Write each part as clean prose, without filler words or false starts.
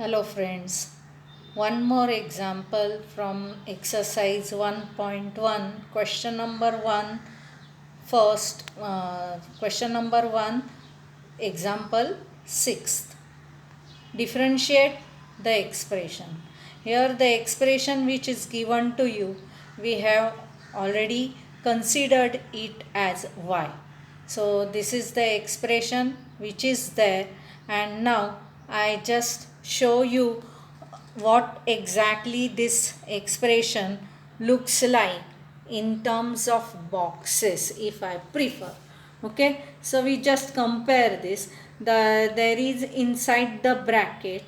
Hello friends. One more example from exercise 1.1, question number 1. First, question number 1, example 6th. Differentiate the expression. Here the expression which is given to you, we have already considered it as y. So this is the expression which is there, and now I just show you what exactly this expression looks like in terms of boxes if I prefer. Okay, so we just compare this. There is inside the bracket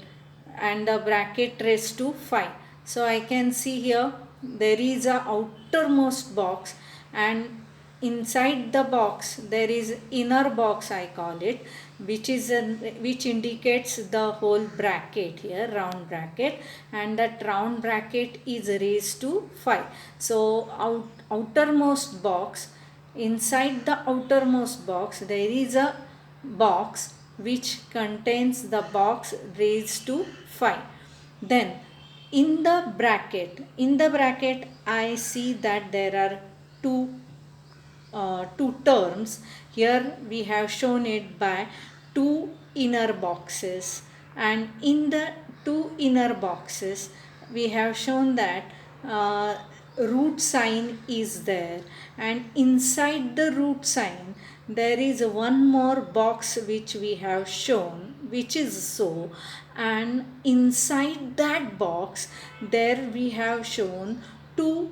and the bracket raised to 5. So I can see here there is a outermost box, and inside the box there is inner box, I call it, which indicates the whole bracket here, round bracket, and that round bracket is raised to 5. So outermost box, inside the outermost box there is a box which contains the box raised to 5. Then in the bracket I see that there are two terms. Here we have shown it by two inner boxes, and in the two inner boxes we have shown that root sign is there, and inside the root sign there is one more box which we have shown, which is so, and inside that box there we have shown two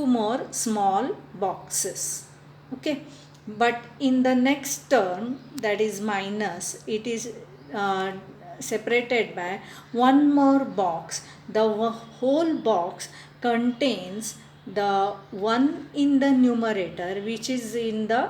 more small boxes. Okay, but in the next term, that is minus, it is uh, separated by one more box. The whole box contains the one in the numerator, which is in the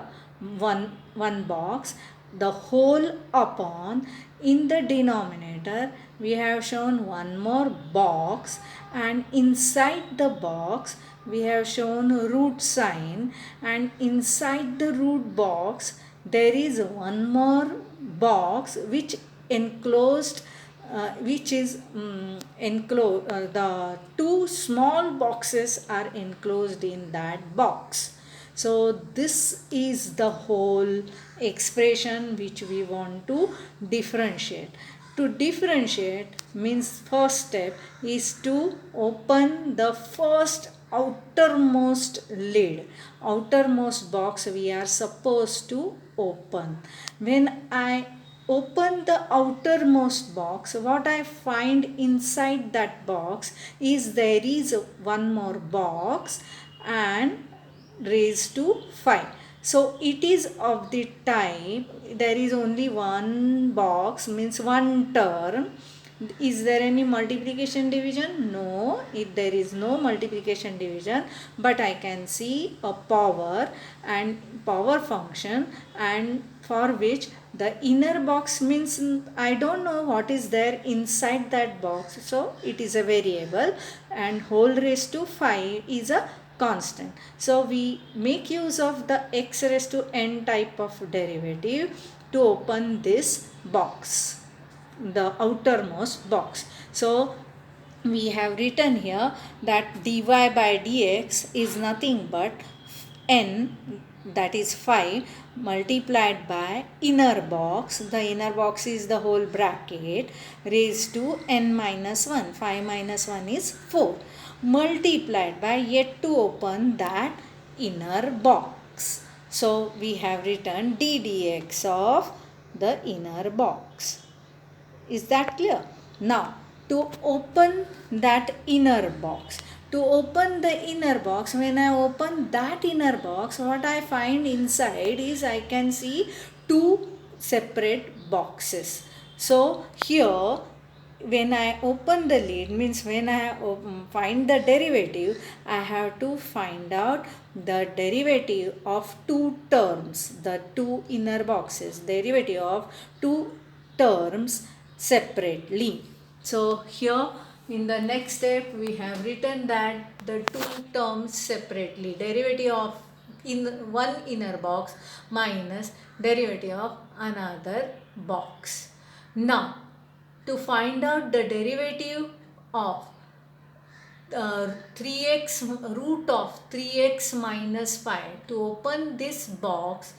one box, the whole upon in the denominator we have shown one more box, and inside the box we have shown root sign, and inside the root box there is one more box which enclosed which is enclosed, the two small boxes are enclosed in that box. So this is the whole expression which we want to differentiate. To differentiate means first step is to open the first outermost lid, outermost box we are supposed to open. When I open the outermost box, what I find inside that box is there is one more box and raised to 5. So it is of the type, there is only one box, means one term. Is there any multiplication division? No, if there is no multiplication division, but I can see a power and power function, and for which the inner box means I don't know what is there inside that box, so it is a variable, and whole raised to 5 is a constant. So we make use of the x raised to n type of derivative to open this box, the outermost box. So we have written here that dy by dx is nothing but n, that is 5, multiplied by inner box, the inner box is the whole bracket, raised to n minus 1, 5 minus 1 is 4, multiplied by yet to open that inner box. So we have written d dx of the inner box. Is that clear? Now, to open that inner box, when I open that inner box, what I find inside is I can see two separate boxes. So here, when I open the lid, means when I find the derivative, I have to find out the derivative of two terms, the two inner boxes, derivative of two terms separately. So here in the next step we have written that the two terms separately, derivative of in one inner box minus derivative of another box. Now To find out the derivative of 3x root of 3x minus 5, to open this box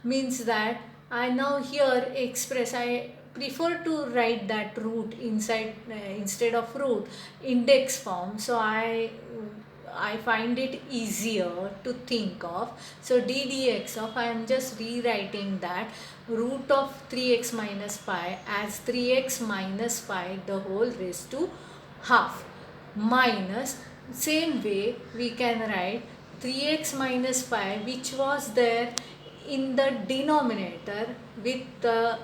means that I now here express, I prefer to write that root inside instead of root index form, so I find it easier to think of. So d dx of, I am just rewriting that root of 3x minus 5 as 3x minus 5 the whole raised to half, minus, same way we can write 3x minus 5 which was there in the denominator with the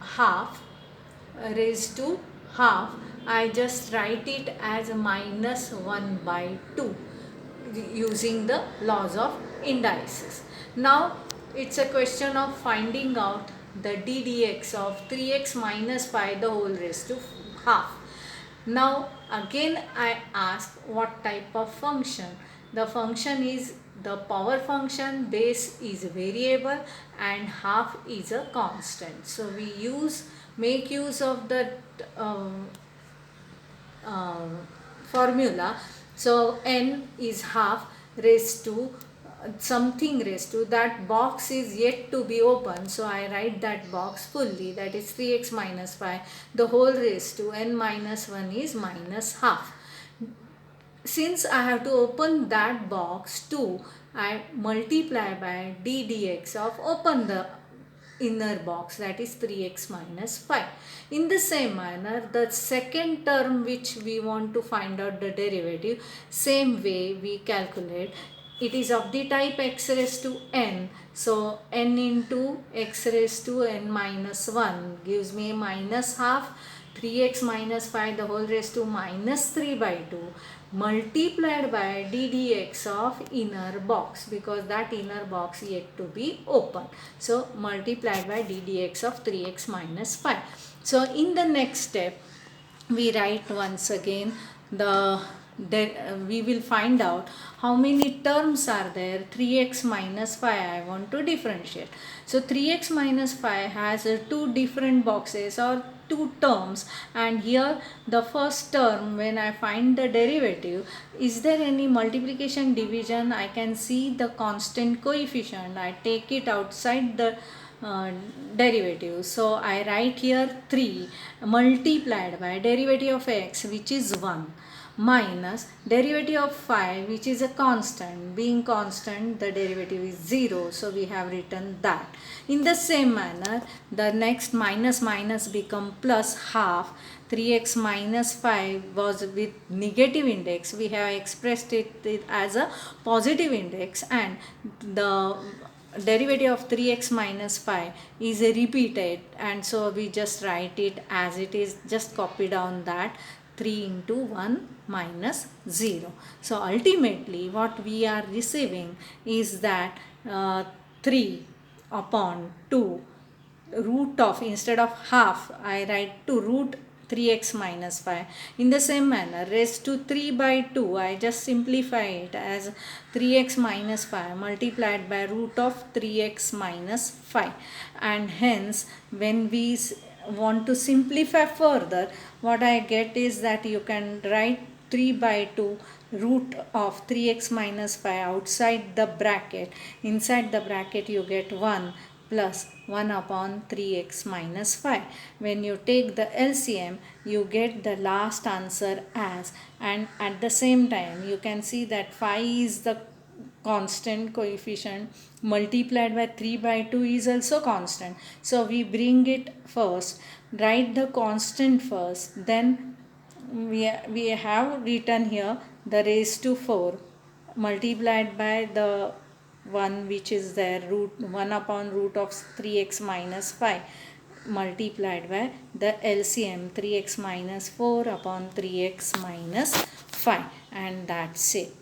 half raised to half, I just write it as minus 1 by 2 using the laws of indices. Now it's a question of finding out the d dx of 3x minus 5 the whole raised to half. Now again I ask what type of function. The function is the power function, base is variable and half is a constant. So we make use of the formula. So n is half raised to something raised to, that box is yet to be opened, so I write that box fully, that is 3x minus 5 the whole raised to n minus 1 is minus half. Since I have to open that box too, I multiply by d dx of open the inner box, that is 3x minus 5. In the same manner, the second term which we want to find out the derivative, same way we calculate. It is of the type x raised to n. So n into x raised to n minus 1 gives me minus half, 3x minus 5 the whole raised to minus 3 by 2 multiplied by d dx of inner box, because that inner box yet to be open. So multiplied by d dx of 3x minus 5. So in the next step we write once again we will find out how many terms are there. 3x minus 5 I want to differentiate. So 3x minus 5 has two different boxes or two terms, and here the first term, when I find the derivative, is there any multiplication division? I can see the constant coefficient, I take it outside the derivative. So I write here 3 multiplied by derivative of x which is 1 minus derivative of 5 which is a constant. Being constant, the derivative is 0, so we have written that. In the same manner, the next minus minus become plus half. 3x minus 5 was with negative index, we have expressed it as a positive index, and the derivative of 3x minus 5 is repeated, and so we just write it as it is, just copy down that 3 into 1 minus 0. So ultimately what we are receiving is that 3 upon 2 root of, instead of half I write 2 root 3x minus 5. In the same manner, raised to 3 by 2, I just simplify it as 3x minus 5 multiplied by root of 3x minus 5. And hence, when we want to simplify further, what I get is that you can write 3 by 2 root of 3x minus 5 outside the bracket. Inside the bracket you get 1 plus 1 upon 3x minus 5. When you take the LCM, you get the last answer as, and at the same time you can see that 5 is the constant coefficient, multiplied by 3 by 2 is also constant. So we bring it first, write the constant first, then we have written here the raised to 4 multiplied by the 1 which is there, root 1 upon root of 3x minus 5 multiplied by the LCM 3x minus 4 upon 3x minus 5, and that's it.